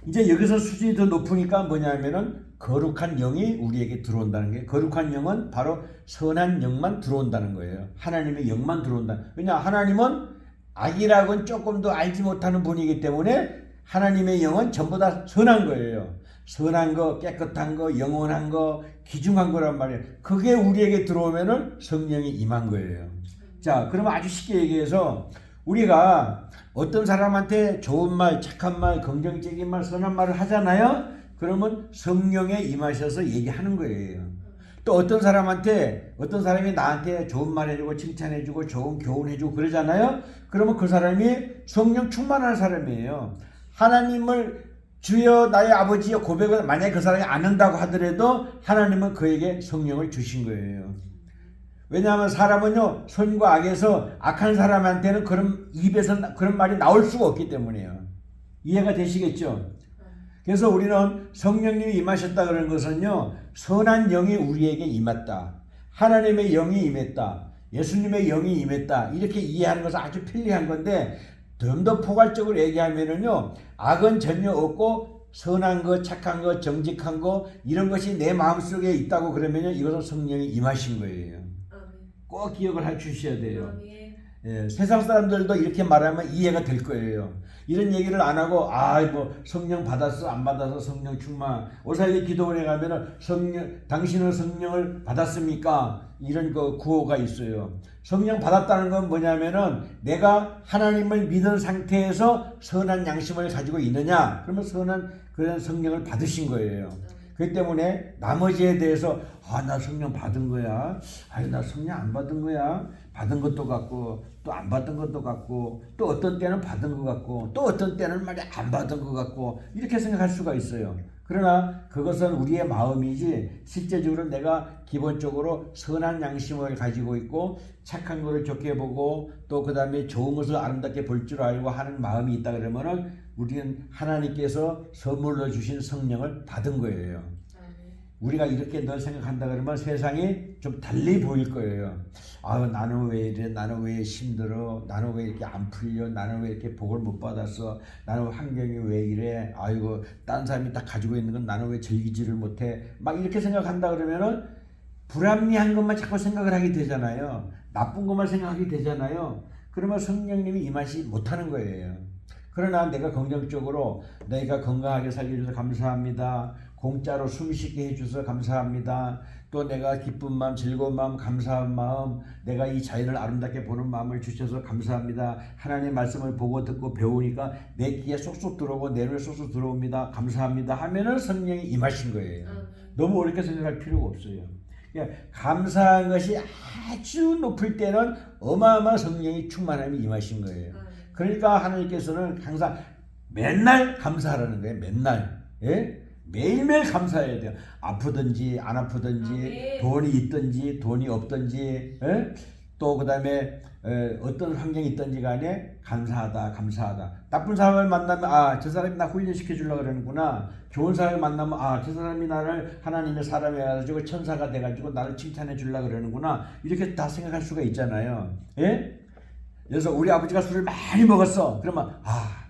이제 여기서 수준이 더 높으니까 뭐냐면은 거룩한 영이 우리에게 들어온다는 게, 거룩한 영은 바로 선한 영만 들어온다는 거예요. 하나님의 영만 들어온다. 왜냐? 하나님은 악이라고는 조금 더 알지 못하는 분이기 때문에 하나님의 영은 전부 다 선한 거예요. 선한 거, 깨끗한 거, 영원한 거, 귀중한 거란 말이에요. 그게 우리에게 들어오면은 성령이 임한 거예요. 자, 그러면 아주 쉽게 얘기해서 우리가 어떤 사람한테 좋은 말, 착한 말, 긍정적인 말, 선한 말을 하잖아요. 그러면 성령에 임하셔서 얘기하는 거예요. 또 어떤 사람이 나한테 좋은 말 해주고 칭찬해주고 좋은 교훈 해주고 그러잖아요. 그러면 그 사람이 성령 충만한 사람이에요. 하나님을 주여 나의 아버지여 고백을 만약에 그 사람이 안 한다고 하더라도 하나님은 그에게 성령을 주신 거예요. 왜냐하면 사람은요, 선과 악에서 악한 사람한테는 그런 입에서 그런 말이 나올 수가 없기 때문이에요. 이해가 되시겠죠? 그래서 우리는 성령님이 임하셨다 그러는 것은요, 선한 영이 우리에게 임했다, 하나님의 영이 임했다, 예수님의 영이 임했다, 이렇게 이해하는 것은 아주 편리한 건데, 좀 더 포괄적으로 얘기하면은요, 악은 전혀 없고 선한 것, 착한 것, 정직한 것 이런 것이 내 마음속에 있다고 그러면요, 이것은 성령이 임하신 거예요. 꼭 기억을 해 주셔야 돼요. 예, 세상 사람들도 이렇게 말하면 이해가 될 거예요. 이런 얘기를 안 하고 뭐 성령 받았어 안 받아서 성령 충만, 오사일리 기도원에 가면은 당신은 성령을 받았습니까? 이런 그 구호가 있어요. 성령 받았다는 건 뭐냐면은 내가 하나님을 믿은 상태에서 선한 양심을 가지고 있느냐? 그러면 선한 그런 성령을 받으신 거예요. 그렇기 때문에 나머지에 대해서 나 성령 받은 거야, 나 성령 안 받은 거야, 받은 것도 같고 또 안 받은 것도 같고 또 어떤 때는 받은 것 같고 또 어떤 때는 말이 안 받은 것 같고 이렇게 생각할 수가 있어요. 그러나 그것은 우리의 마음이지 실제적으로 내가 기본적으로 선한 양심을 가지고 있고 착한 것을 좋게 보고 또 그 다음에 좋은 것을 아름답게 볼 줄 알고 하는 마음이 있다 그러면은 우리는 하나님께서 선물로 주신 성령을 받은 거예요. 우리가 이렇게 늘 생각한다 그러면 세상이 좀 달리 보일 거예요. 나는 왜 이래? 나는 왜 힘들어? 나는 왜 이렇게 안 풀려? 나는 왜 이렇게 복을 못 받았어? 나는 환경이 왜 이래? 아이고, 딴 사람이 다 가지고 있는 건 나는 왜 즐기지를 못해? 막 이렇게 생각한다 그러면은 불합리한 것만 자꾸 생각을 하게 되잖아요. 나쁜 것만 생각하게 되잖아요. 그러면 성령님이 임하지 못하는 거예요. 그러나 내가 긍정적으로 내가 건강하게 살게 해주셔서 감사합니다. 공짜로 숨 쉬게 해주셔서 감사합니다. 또 내가 기쁜 마음, 즐거운 마음, 감사한 마음, 내가 이 자연을 아름답게 보는 마음을 주셔서 감사합니다. 하나님 말씀을 보고 듣고 배우니까 내 귀에 쏙쏙 들어오고 내 눈에 쏙쏙 들어옵니다. 감사합니다 하면은 성령이 임하신 거예요. 너무 어렵게 생각할 필요가 없어요. 그러니까 감사한 것이 아주 높을 때는 어마어마한 성령이 충만함이 임하신 거예요. 그러니까 하나님께서는 항상 맨날 감사하라는 거예요. 맨날. 예? 매일매일 감사해야 돼요. 아프든지 안 아프든지 돈이 있든지 돈이 없든지 예? 또 그 다음에 어떤 환경이 있든지 간에 감사하다. 나쁜 사람을 만나면 저 사람이 나 훈련시켜 주려고 그러는구나. 좋은 사람을 만나면 저 사람이 나를 하나님의 사람이 해가지고 천사가 돼가지고 나를 칭찬해 주려고 그러는구나. 이렇게 다 생각할 수가 있잖아요. 예? 그래서 우리 아버지가 술을 많이 먹었어. 그러면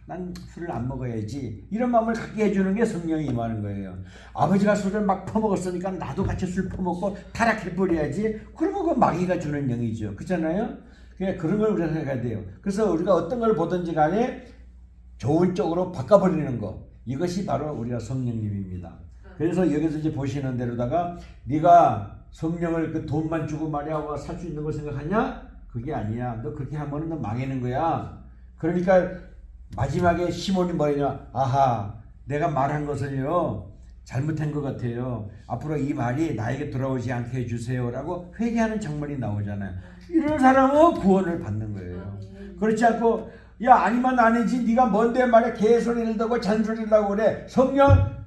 난 술을 안 먹어야지. 이런 마음을 갖게 해주는 게 성령이 임하는 거예요. 아버지가 술을 막 퍼먹었으니까 나도 같이 술 퍼먹고 타락해버려야지. 그러면 그 마귀가 주는 영이죠. 그렇잖아요? 그냥 그런 걸 우리가 생각해야 돼요. 그래서 우리가 어떤 걸 보든지 간에 좋은 쪽으로 바꿔버리는 거. 이것이 바로 우리가 성령님입니다. 그래서 여기서 이제 보시는 대로다가 네가 성령을 그 돈만 주고 말이야 살 수 있는 걸 생각하냐? 그게 아니야. 너 그렇게 하면 너 망하는 거야. 그러니까 마지막에 시몬이 뭐냐? 내가 말한 것을요 잘못한 것 같아요. 앞으로 이 말이 나에게 돌아오지 않게 해주세요라고 회개하는 장면이 나오잖아요. 이런 사람은 구원을 받는 거예요. 그렇지 않고 야 아니면 아니지 네가 뭔데 말이야 개소리를 듣고 잔소리를 하고 그래. 성령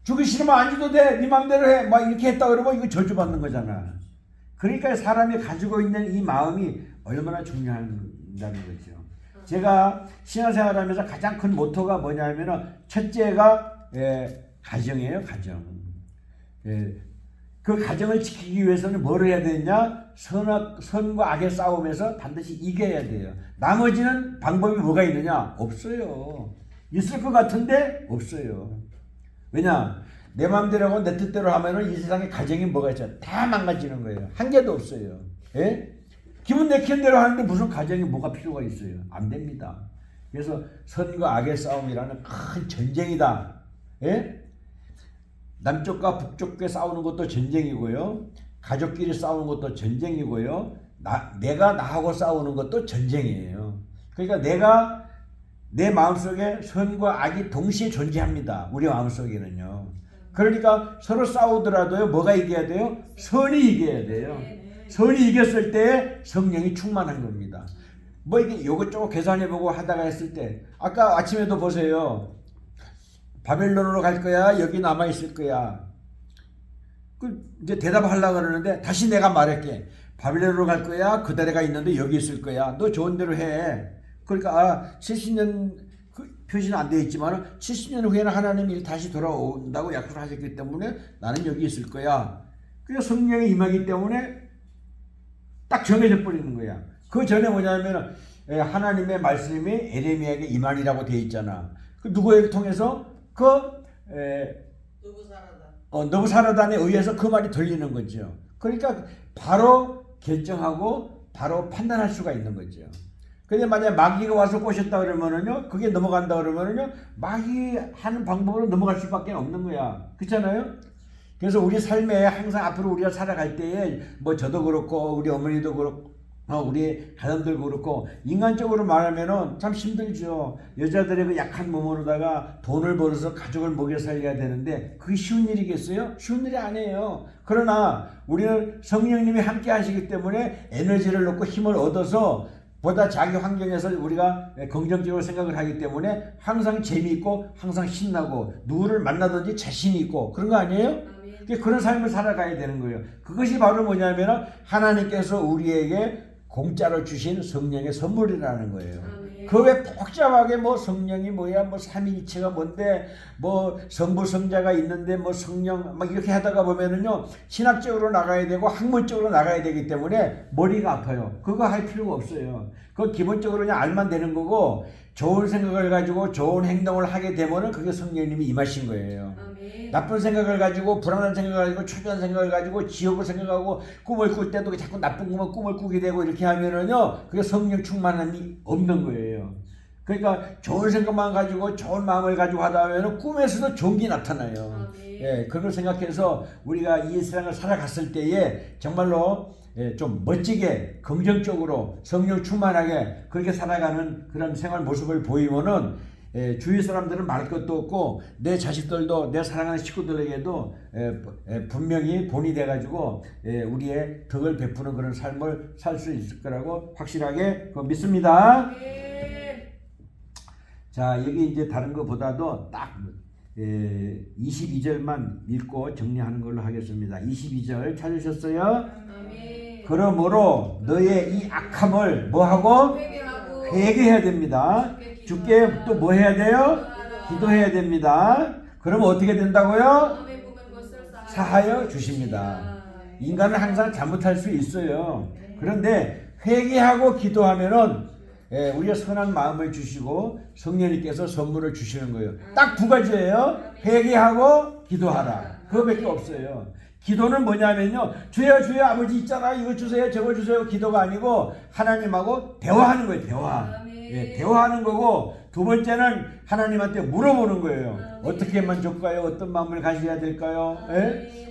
주기 싫으면 안 줘도 돼. 네 맘대로 해. 막 이렇게 했다 그러면 이거 저주받는 거잖아. 그러니까 사람이 가지고 있는 이 마음이 얼마나 중요한다는 거죠. 제가 신앙생활하면서 가장 큰 모토가 뭐냐면은 첫째가 가정이에요. 가정. 그 가정을 지키기 위해서는 뭘 해야 되냐? 선과 악의 싸움에서 반드시 이겨야 돼요. 나머지는 방법이 뭐가 있느냐? 없어요. 있을 것 같은데 없어요. 왜냐? 내 마음대로 하고 내 뜻대로 하면은 이 세상에 가정이 뭐가 있어요? 다 망가지는 거예요. 한 개도 없어요. 예? 기분 내키는 대로 하는데 무슨 가정이 뭐가 필요가 있어요? 안 됩니다. 그래서 선과 악의 싸움이라는 큰 전쟁이다. 예? 남쪽과 북쪽과 싸우는 것도 전쟁이고요. 가족끼리 싸우는 것도 전쟁이고요. 내가 나하고 싸우는 것도 전쟁이에요. 그러니까 내가 내 마음속에 선과 악이 동시에 존재합니다. 우리 마음속에는요. 그러니까 서로 싸우더라도요. 뭐가 이겨야 돼요? 선이 이겨야 돼요. 선이 이겼을 때 성령이 충만한 겁니다. 뭐 이게 이것저것 계산해보고 하다가 했을 때 아까 아침에도 보세요. 바벨론으로 갈 거야? 여기 남아있을 거야? 이제 대답하려고 그러는데 다시 내가 말할게. 바벨론으로 갈 거야? 그대로가 있는데 여기 있을 거야. 너 좋은 대로 해. 그러니까 70년 표시는 안 되어 있지만 70년 후에는 하나님이 다시 돌아온다고 약속하셨기 때문에 나는 여기 있을 거야. 그래서 성령이 임하기 때문에 딱 정해져 버리는 거야. 그 전에 뭐냐면 하나님의 말씀이 에레미야에게 임하리라고 되어 있잖아. 그 누구를 통해서 느부사라단에 의해서 그 말이 들리는 거죠. 그러니까 바로 결정하고 바로 판단할 수가 있는 거죠. 근데 만약에 마귀가 와서 꼬셨다 그러면은요, 그게 넘어간다 그러면은요, 마귀 하는 방법으로 넘어갈 수밖에 없는 거야. 그렇잖아요? 그래서 우리 삶에 항상 앞으로 우리가 살아갈 때에 뭐 저도 그렇고 우리 어머니도 그렇고 우리 가정들도 그렇고 인간적으로 말하면은 참 힘들죠. 여자들의 그 약한 몸으로다가 돈을 벌어서 가족을 먹여 살려야 되는데 그게 쉬운 일이겠어요? 쉬운 일이 아니에요. 그러나 우리는 성령님이 함께 하시기 때문에 에너지를 얻고 힘을 얻어서 보다 자기 환경에서 우리가 긍정적으로 생각을 하기 때문에 항상 재미있고 항상 신나고 누구를 만나든지 자신이 있고 그런 거 아니에요? 그런 삶을 살아가야 되는 거예요. 그것이 바로 뭐냐면 하나님께서 우리에게 공짜로 주신 성령의 선물이라는 거예요. 그 왜 복잡하게 뭐 성령이 뭐야, 뭐 삼위일체가 뭔데, 뭐 성부 성자가 있는데 뭐 성령 막 이렇게 하다가 보면은요 신학적으로 나가야 되고 학문적으로 나가야 되기 때문에 머리가 아파요. 그거 할 필요가 없어요. 그거 기본적으로 그냥 알면 되는 거고 좋은 생각을 가지고 좋은 행동을 하게 되면은 그게 성령님이 임하신 거예요. 나쁜 생각을 가지고 불안한 생각을 가지고 초조한 생각을 가지고 지옥을 생각하고 꿈을 꿀 때도 자꾸 나쁜 꿈을 꾸게 되고 이렇게 하면은요 그게 성령 충만함이 없는 거예요. 그러니까 좋은 생각만 가지고 좋은 마음을 가지고 하다 보면은 꿈에서도 좋은 게 나타나요. 예, 그걸 생각해서 우리가 이 세상을 살아갔을 때에 정말로 좀 멋지게 긍정적으로 성령 충만하게 그렇게 살아가는 그런 생활 모습을 보이면은 주위 사람들은 말할 것도 없고 내 자식들도 내 사랑하는 식구들에게도 분명히 본이 돼가지고 우리의 덕을 베푸는 그런 삶을 살 수 있을 거라고 확실하게 믿습니다. 자, 여기 이제 다른 것보다도 딱 22절만 읽고 정리하는 걸로 하겠습니다. 22절 찾으셨어요? 그러므로 너의 이 악함을 뭐하고? 회개해야 됩니다. 주께 또 뭐 해야 돼요? 기도해야 됩니다. 그러면 어떻게 된다고요? 사하여 주십니다. 인간은 항상 잘못할 수 있어요. 그런데 회개하고 기도하면은 우리가 선한 마음을 주시고 성령님께서 선물을 주시는 거예요. 딱 두 가지예요. 회개하고 기도하라. 그거밖에 없어요. 기도는 뭐냐면요, 주여 주여 아버지 있잖아, 이거 주세요 저거 주세요. 기도가 아니고 하나님하고 대화하는 거예요. 대화하는 거고, 두 번째는 하나님한테 물어보는 거예요. 어떻게 하면 좋을까요? 어떤 마음을 가져야 될까요?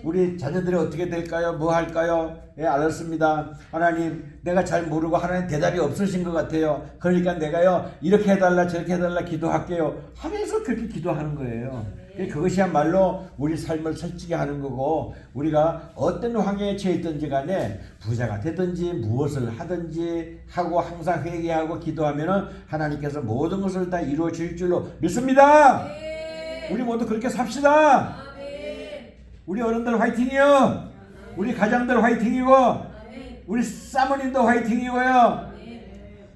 우리 자녀들이 어떻게 될까요? 뭐 할까요? 알았습니다. 하나님, 내가 잘 모르고 하나님 대답이 없으신 것 같아요. 그러니까 내가요 이렇게 해달라 저렇게 해달라 기도할게요 하면서 그렇게 기도하는 거예요. 그것이야말로 우리 삶을 살찌게 하는 거고, 우리가 어떤 환경에 처해 있든지 간에 부자가 되든지 무엇을 하든지 하고 항상 회개하고 기도하면은 하나님께서 모든 것을 다 이루어 줄 줄로 믿습니다. 우리 모두 그렇게 삽시다. 우리 어른들 화이팅이요. 우리 가장들 화이팅이고, 우리 사모님도 화이팅이고요.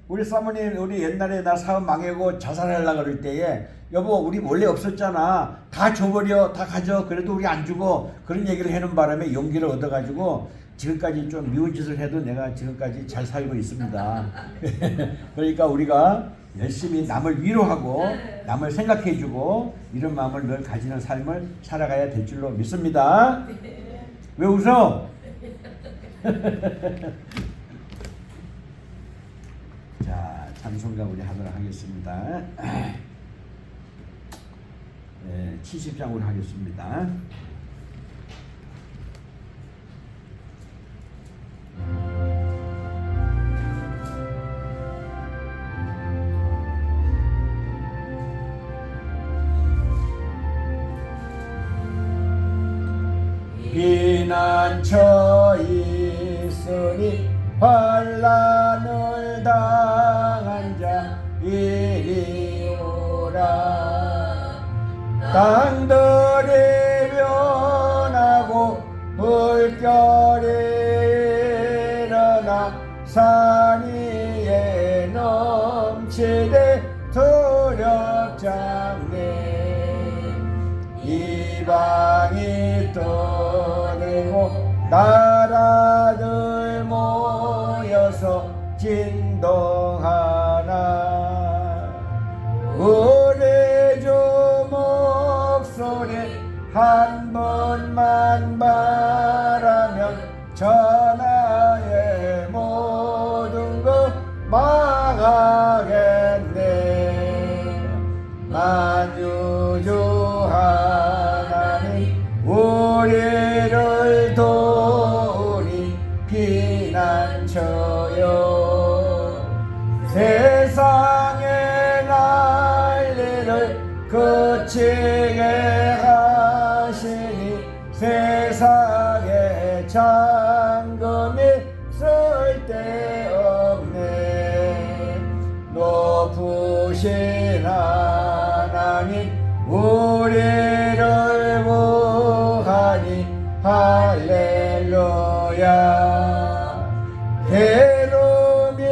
우리 사모님, 우리 옛날에 나 사업 망하고 자살하려고 그럴 때에, 여보 우리 원래 없었잖아, 다 줘버려, 다 가져, 그래도 우리 안 주고, 그런 얘기를 해놓은 바람에 용기를 얻어가지고 지금까지 좀 미운 짓을 해도 내가 지금까지 잘 살고 있습니다. 그러니까 우리가 열심히 남을 위로하고 남을 생각해주고 이런 마음을 늘 가지는 삶을 살아가야 될 줄로 믿습니다. 왜 웃어? 자, 찬송가 우리 하도록 하겠습니다. 70장으로 하겠습니다. 비난처 있으니 환난을 당한 자 이리 오라. 땅들이 변하고 물결이 일어나 산 위에 넘치되 두렵장네. 이방이 떠들고 나라들 모여서 진동하나. 우리 주 목소리 한 번만 바라면 전하의 모든 것 망하겠네. 만유주 하나님 우리를 도우니 피난처여. 세상의 난리를 그치게 하시니 세상에 잠금이 쓸데없네. 높으신 하나님 우리를 구하니 할렐루야. 괴로움이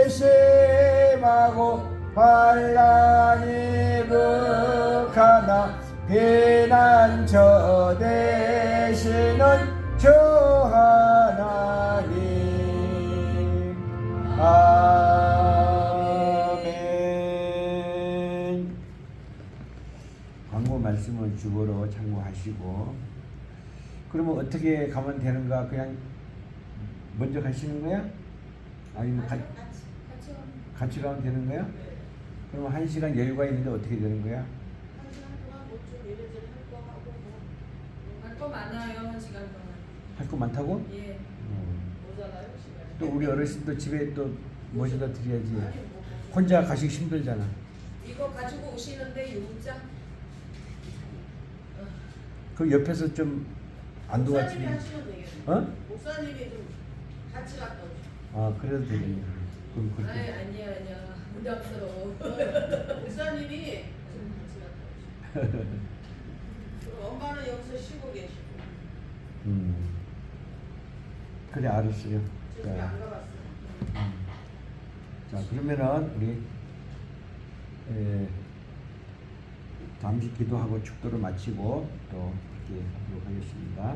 심하고 환난이 극하나 피난처 되시는 주 하나님. 아멘. 광고 말씀을 주보로 참고하시고, 그러면 어떻게 가면 되는가? 그냥 먼저 가시는 거야? 아니면 같이 가면 되는 거야? 그러면 1시간 여유가 있는데 어떻게 되는 거야? 할 거 많아요. 1시간 동안. 할 거 많다고? 예. 또 우리 어르신도 집에 또 모셔다 드려야지. 혼자 가시기 힘들잖아. 이거 가지고 오시는데 요자. 그 옆에서 좀 안 도와주니. 어? 목사님이 좀 같이 갔다 오죠. 아, 그래도 되겠네. 그럼 그렇게. 아니야. 부담스러워. 목사님이 좀 같이 갔다 오죠. 그리고 엄마는 여기서 쉬고 계시고. 그래, 알았어요. 저기 안 가봤어요. 자, 그러면은 우리 잠시 기도하고 축도를 마치고 또 이렇게 하도록 하겠습니다.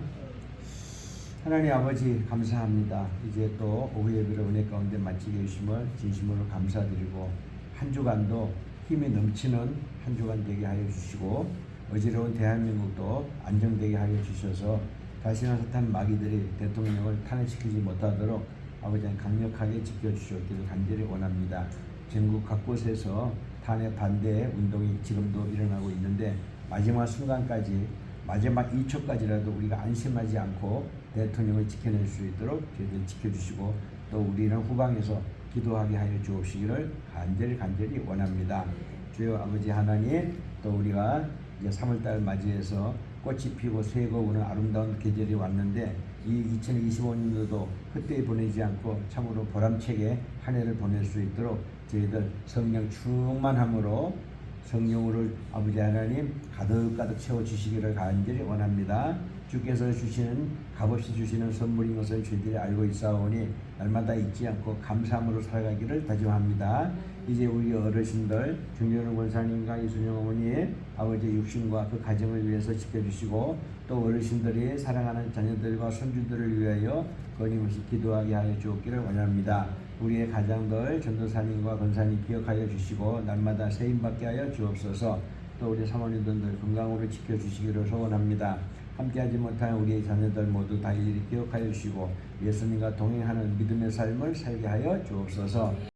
하나님 아버지 감사합니다. 이제 또 오후 예배를 은혜 가운데 마치게 해주심을 진심으로 감사드리고, 한 주간도 힘이 넘치는 한 주간 되게 하여 주시고, 어지러운 대한민국도 안정되게 하여 주셔서 다시는 숱한 마귀들이 대통령을 탄핵시키지 못하도록 아버지 강력하게 지켜주시옵기를 간절히 원합니다. 전국 각곳에서 탄핵 반대 운동이 지금도 일어나고 있는데, 마지막 순간까지, 마지막 2초까지라도 우리가 안심하지 않고 대통령을 지켜낼 수 있도록 저희들 지켜주시고, 또 우리는 후방에서 기도하게 하여 주옵시기를 간절히 원합니다. 주여 아버지 하나님, 또 우리가 이제 3월달 맞이해서 꽃이 피고 새가 오는 아름다운 계절이 왔는데 이 2025년도도 헛되이 보내지 않고 참으로 보람차게 한 해를 보낼 수 있도록 저희들 성령 충만함으로 성령으로 아버지 하나님 가득가득 채워주시기를 간절히 원합니다. 주께서 주시는 값없이 주시는 선물인 것을 저희들이 알고 있사오니 날마다 잊지 않고 감사함으로 살아가기를 다짐합니다. 이제 우리 어르신들 중전우 권사님과 이순영 어머니의 아버지의 육신과 그 가정을 위해서 지켜주시고 또 어르신들이 사랑하는 자녀들과 손주들을 위하여 끊임없이 기도하게 하여 주옵기를 원합니다. 우리의 가장들 전도사님과 권사님 기억하여 주시고 날마다 세임받게 하여 주옵소서. 또 우리 사모님들 건강으로 지켜주시기를 소원합니다. 함께하지 못한 우리의 자녀들 모두 다 일일이 기억하여 주시고 예수님과 동행하는 믿음의 삶을 살게 하여 주옵소서.